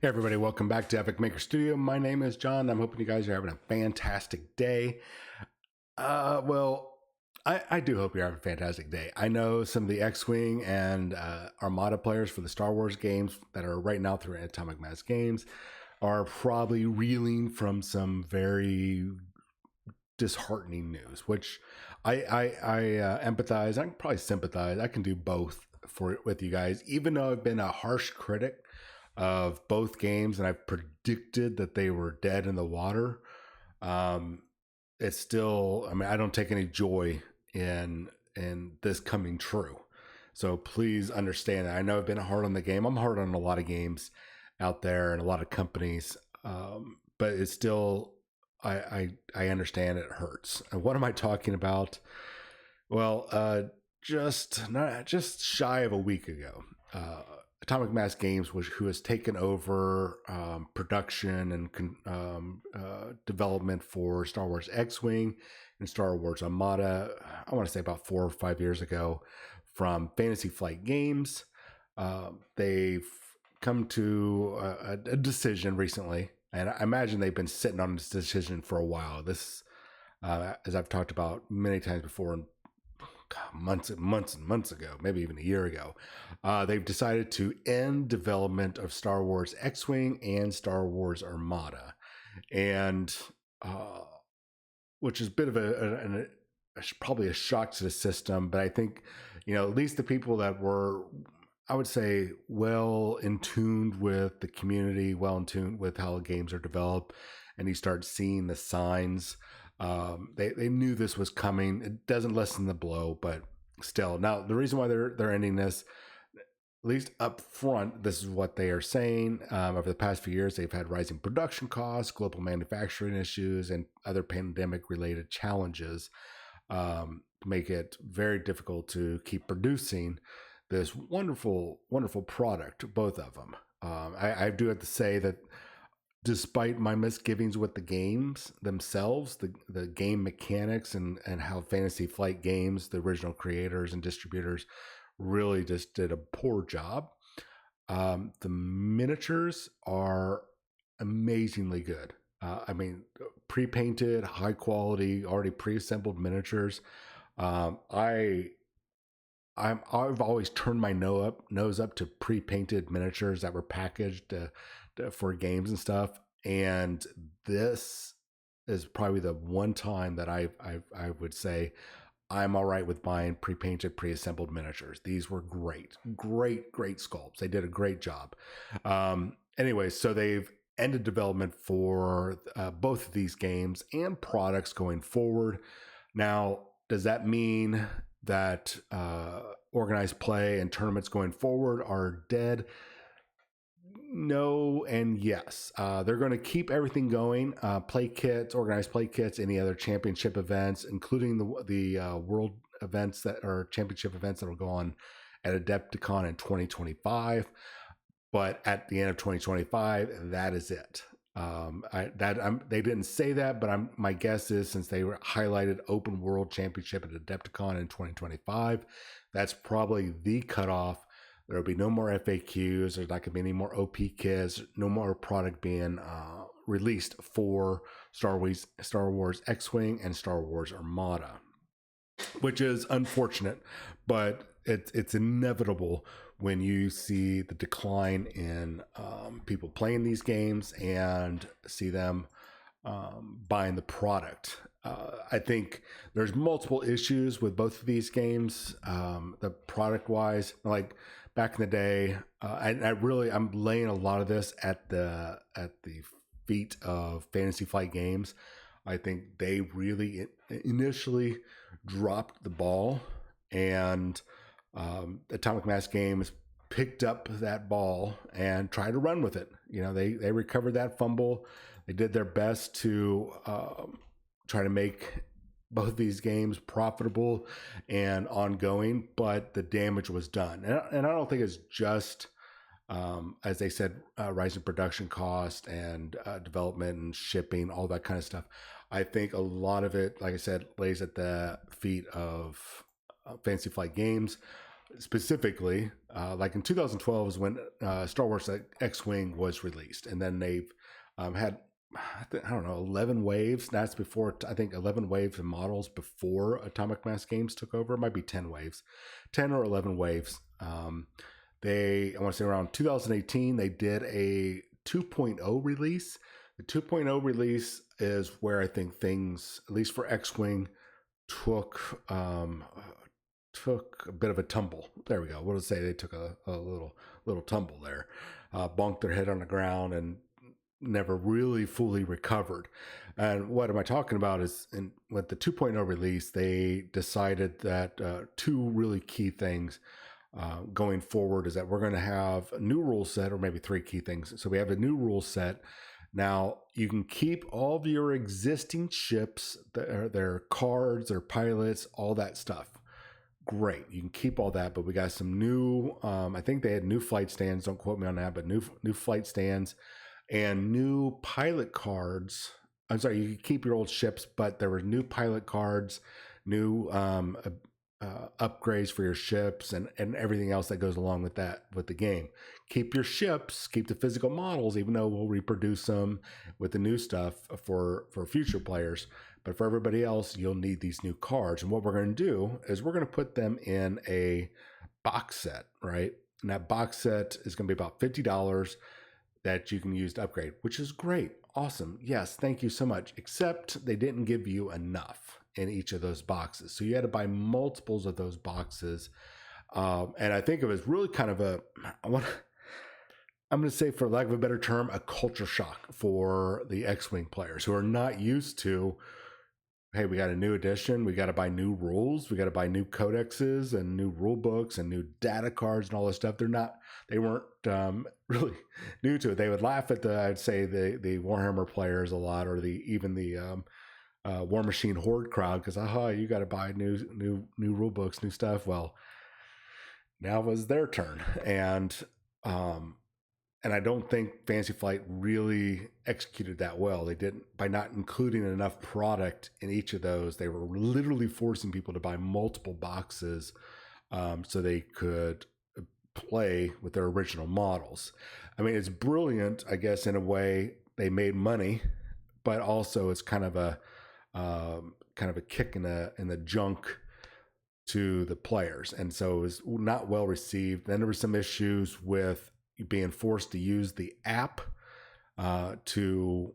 Hey everybody, welcome back to Epic Maker Studio. My name is John. I'm hoping you guys are having a fantastic day. I do hope you're having a fantastic day. I know some of the X-Wing and Armada players for the Star Wars games that are right now through Atomic Mass Games are probably reeling from some very disheartening news, which I empathize. I can probably sympathize. I can do both with you guys, even though I've been a harsh critic of both games and I've predicted that they were dead in the water. It's still, I mean, I don't take any joy in this coming true. So please understand that. I know I've been hard on the game. I'm hard on a lot of games out there and a lot of companies, but it's still, I understand it hurts. And what am I talking about? Well, just shy of a week ago, Atomic Mass Games, who has taken over production and development for Star Wars X-Wing and Star Wars Armada, I want to say about 4 or 5 years ago, from Fantasy Flight Games. They've come to a decision recently, and I imagine they've been sitting on this decision for a while. This, as I've talked about many times before, months and months ago, maybe even a year ago, they've decided to end development of Star Wars X-Wing and Star Wars Armada, and which is a bit of probably a shock to the system. But I think, at least the people that were, I would say, well in tune with the community, well in tune with how the games are developed, and you start seeing the signs. They knew this was coming. It doesn't lessen the blow, but still. Now, the reason why they're ending this, at least up front, this is what they are saying. Over the past few years, they've had rising production costs, global manufacturing issues, and other pandemic-related challenges make it very difficult to keep producing this wonderful, wonderful product, both of them. I do have to say that despite my misgivings with the games themselves, the game mechanics and how Fantasy Flight Games, the original creators and distributors, really just did a poor job. The miniatures are amazingly good. I mean, pre-painted, high quality, already pre-assembled miniatures. I've always turned my nose up to pre-painted miniatures that were packaged for games and stuff, and this is probably the one time that I would say I'm all right with buying pre-painted, pre-assembled miniatures. These were great sculpts. They did a great job. Anyway, so they've ended development for both of these games and products going forward. Now, does that mean that organized play and tournaments going forward are dead? No and yes. They're going to keep everything going. Play kits, organized play kits, any other championship events, including the world events that are championship events that will go on at Adepticon in 2025. But at the end of 2025, that is it. They didn't say that, but my guess is, since they highlighted Open World Championship at Adepticon in 2025, that's probably the cutoff. There'll be no more FAQs. There's not going to be any more OP kits. No more product being released for Star Wars X-Wing and Star Wars Armada, which is unfortunate, but it's inevitable when you see the decline in people playing these games and see them buying the product. I think there's multiple issues with both of these games. The product wise, like back in the day, I'm laying a lot of this at the feet of Fantasy Flight Games. I think they really initially dropped the ball, and Atomic Mass Games picked up that ball and tried to run with it. They recovered that fumble. They did their best to try to make both these games profitable and ongoing, but the damage was done. And I don't think it's just, as they said, rising production cost and development and shipping, all that kind of stuff. I think a lot of it, like I said, lays at the feet of Fantasy Flight Games. specifically, like in 2012 is when Star Wars X-Wing was released, and then they've had I don't know 11 waves. That's before I think 11 waves of models before Atomic Mass Games took over. It might be 10 waves, 10 or 11 waves. I want to say around 2018 they did a 2.0 release. The 2.0 release is where I think things, at least for X-Wing, took took a bit of a tumble. There we go. What did I say? They took a little tumble there, bonked their head on the ground, and never really fully recovered. And what am I talking about is with the 2.0 release, they decided that two really key things going forward is that we're going to have a new rule set, or maybe three key things. So we have a new rule set. Now you can keep all of your existing ships, their cards, their pilots, all that stuff. Great, you can keep all that, but we got some new. I think they had new flight stands. Don't quote me on that, but new flight stands and new pilot cards. I'm sorry, you could keep your old ships, but there were new pilot cards, new upgrades for your ships, and everything else that goes along with that with the game. Keep your ships, keep the physical models, even though we'll reproduce them with the new stuff for future players. But for everybody else, you'll need these new cards. And what we're going to do is we're going to put them in a box set, right? And that box set is going to be about $50 that you can use to upgrade, which is great. Awesome. Yes, thank you so much. Except they didn't give you enough in each of those boxes. So you had to buy multiples of those boxes. And I think it was really kind of I'm going to say, for lack of a better term, a culture shock for the X-Wing players who are not used to, hey, we got a new edition, we got to buy new rules, we got to buy new codexes and new rule books and new data cards and all this stuff. They weren't really new to it. They would laugh at I'd say the Warhammer players a lot, or even the War Machine Horde crowd, because you got to buy new rule books, new stuff. Well, now it was their turn, and I don't think Fantasy Flight really executed that well. They didn't, by not including enough product in each of those. They were literally forcing people to buy multiple boxes so they could play with their original models. I mean, it's brilliant, I guess, in a way. They made money, but also it's kind of a kick in the junk to the players, and so it was not well received. Then there were some issues with being forced to use the app to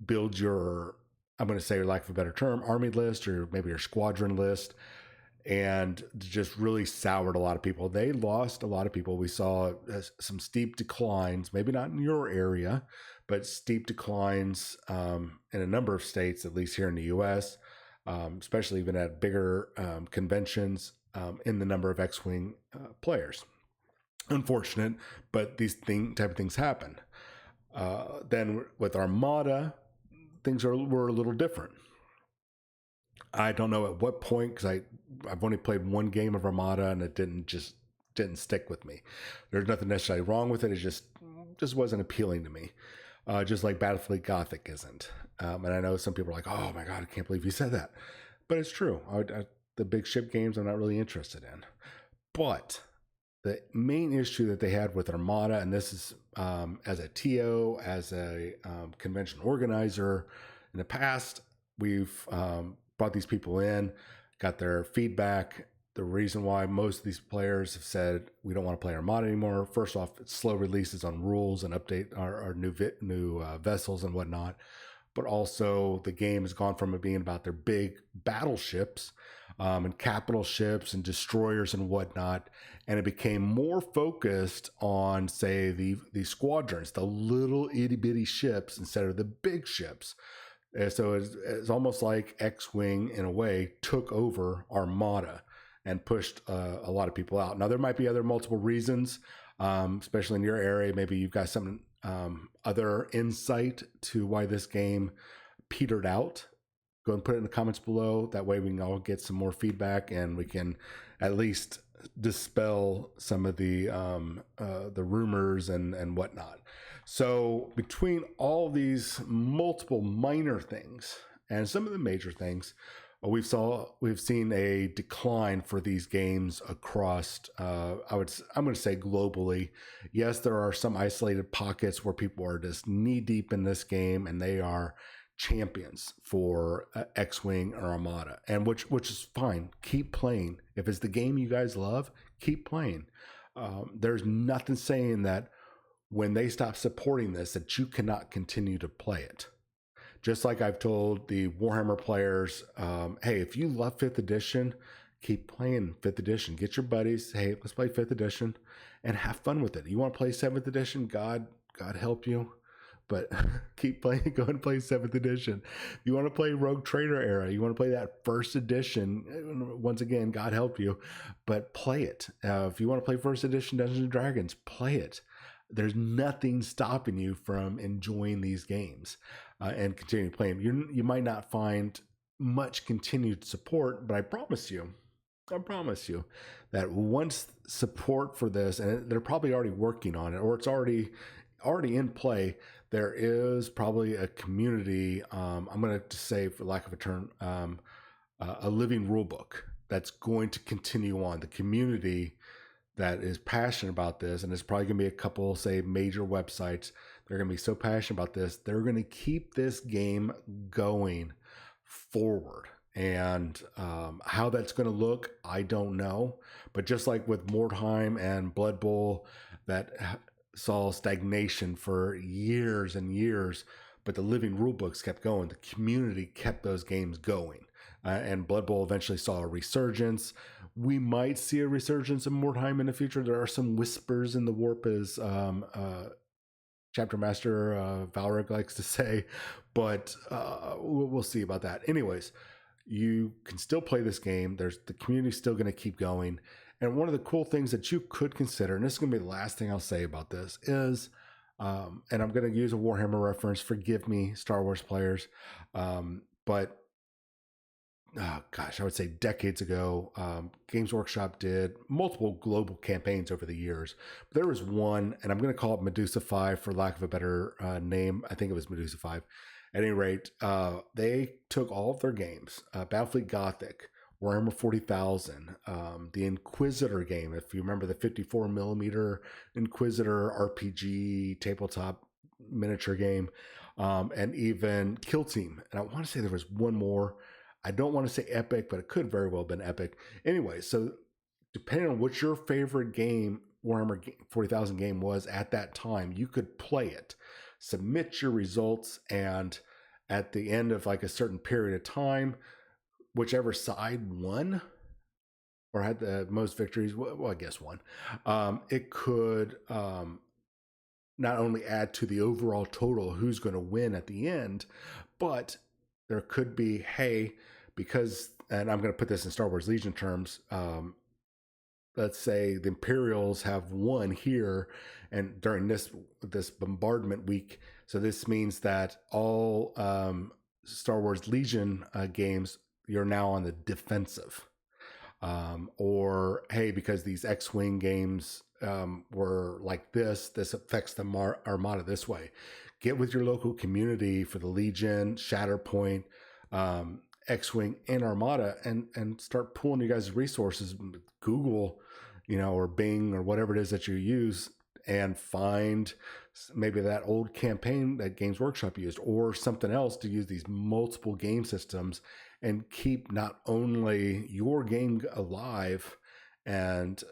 build your, I'm going to say, for lack of a better term, army list, or maybe your squadron list, and just really soured a lot of people. They lost a lot of people. We saw some steep declines, maybe not in your area, but steep declines in a number of states, at least here in the U.S., especially even at bigger conventions, in the number of X-Wing players. Unfortunate, but these type of things happen. Then with Armada, things were a little different. I don't know at what point, because I've only played one game of Armada and it didn't stick with me. There's nothing necessarily wrong with it. It just wasn't appealing to me. Just like Battlefleet Gothic isn't. And I know some people are like, "Oh my God, I can't believe you said that," but it's true. The big ship games I'm not really interested in. But the main issue that they had with Armada, and this is as a TO, as a convention organizer, in the past, we've brought these people in, got their feedback. The reason why most of these players have said we don't want to play Armada anymore, first off, it's slow releases on rules and update our new vessels and whatnot. But also the game has gone from it being about their big battleships and capital ships and destroyers and whatnot, and it became more focused on, say, the squadrons, the little itty bitty ships instead of the big ships. And so it's almost like X-Wing, in a way, took over Armada and pushed a lot of people out. Now, there might be other multiple reasons, especially in your area. Maybe you've got some other insight to why this game petered out. Go and put it in the comments below. That way we can all get some more feedback, and we can at least dispel some of the rumors and whatnot. So between all these multiple minor things and some of the major things, we've seen a decline for these games across. I'm going to say globally. Yes, there are some isolated pockets where people are just knee deep in this game, and they are champions for X-Wing or Armada, and which is fine. Keep playing. If it's the game you guys love, keep playing. There's nothing saying that when they stop supporting this, that you cannot continue to play it. Just like I've told the Warhammer players, hey, if you love 5th edition, keep playing 5th edition. Get your buddies, hey, let's play 5th edition and have fun with it. You want to play 7th edition? God help you. But keep playing, go and play 7th edition. If you want to play Rogue Trader era, you want to play that 1st edition, once again, God help you, but play it. If you want to play 1st edition Dungeons and Dragons, play it. There's nothing stopping you from enjoying these games and continuing to play them. You might not find much continued support, but I promise you that once support for this, and they're probably already working on it, or it's already in play, there is probably a community. I'm going to say, for lack of a term, a living rule book that's going to continue on. The community that is passionate about this, and it's probably going to be a couple, say, major websites. They're going to be so passionate about this, they're going to keep this game going forward. And how that's going to look, I don't know. But just like with Mordheim and Blood Bowl, that saw stagnation for years and years, but the living rule books kept going. The community kept those games going. And Blood Bowl eventually saw a resurgence. We might see a resurgence of Mordheim in the future. There are some whispers in the warp, as Chapter Master Valric likes to say, but we'll see about that. Anyways, you can still play this game. The community's still going to keep going. And one of the cool things that you could consider, and this is going to be the last thing I'll say about this, is, and I'm going to use a Warhammer reference, forgive me, Star Wars players, but I would say decades ago, Games Workshop did multiple global campaigns over the years. But there was one, and I'm going to call it Medusa 5 for lack of a better name. I think it was Medusa 5. At any rate, they took all of their games, Battlefleet Gothic, Warhammer 40,000, the Inquisitor game, if you remember the 54 millimeter Inquisitor RPG tabletop miniature game, and even Kill Team. And I want to say there was one more. I don't want to say Epic, but it could very well have been Epic. Anyway, so depending on what your favorite game, Warhammer 40,000 game was at that time, you could play it, submit your results, and at the end of like a certain period of time, whichever side won or had the most victories, well, I guess won, it could not only add to the overall total who's going to win at the end, but there could be, hey, because, and I'm going to put this in Star Wars Legion terms, let's say the Imperials have won here and during this bombardment week. So this means that all Star Wars Legion games, you're now on the defensive. Or, hey, because these X-Wing games were like this affects the Armada this way. Get with your local community for the Legion, Shatterpoint, X-Wing, and Armada, and start pulling you guys' resources. Google, or Bing or whatever it is that you use, and find maybe that old campaign that Games Workshop used, or something else to use these multiple game systems and keep not only your game alive and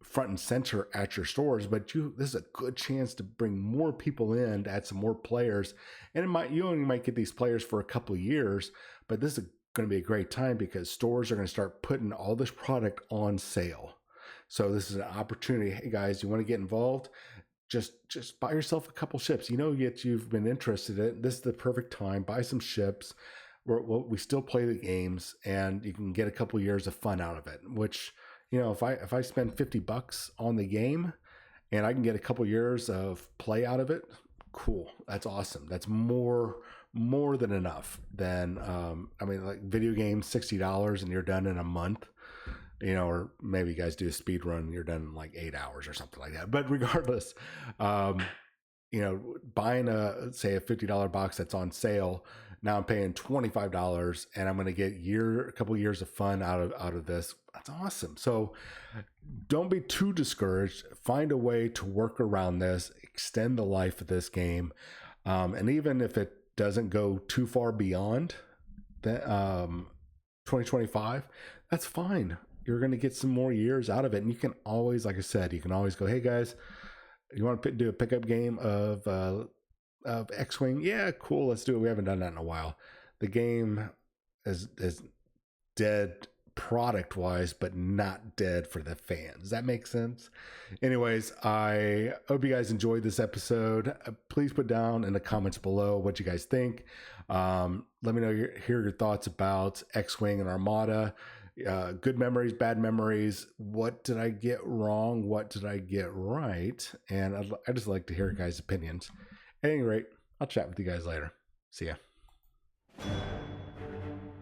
front and center at your stores, but this is a good chance to bring more people in, to add some more players. And you only might get these players for a couple of years, but this is going to be a great time because stores are going to start putting all this product on sale. So this is an opportunity. Hey guys, you want to get involved? Just buy yourself a couple ships. You've been interested in it. This is the perfect time. Buy some ships. We still play the games, and you can get a couple years of fun out of it. Which, if I spend $50 on the game, and I can get a couple years of play out of it, cool. That's awesome. That's more than enough. Than like video games, $60 and you're done in a month. Or maybe you guys do a speed run and you're done in like 8 hours or something like that. But regardless, buying say a $50 box that's on sale Now I'm paying $25 and I'm going to get a couple years of fun out of this. That's awesome. So don't be too discouraged. Find a way to work around this, extend the life of this game. And even if it doesn't go too far beyond that 2025, that's fine. You're going to get some more years out of it. And you can always, like I said, you can always go, hey guys, you want to do a pickup game of X-Wing? Yeah, cool. Let's do it. We haven't done that in a while. The game is dead product wise, but not dead for the fans. Does that make sense? Anyways, I hope you guys enjoyed this episode. Please put down in the comments below what you guys think. Let me know hear your thoughts about X-Wing and Armada. Good memories, bad memories. What did I get wrong? What did I get right? And I just like to hear your guys' opinions. At any rate, I'll chat with you guys later. See ya.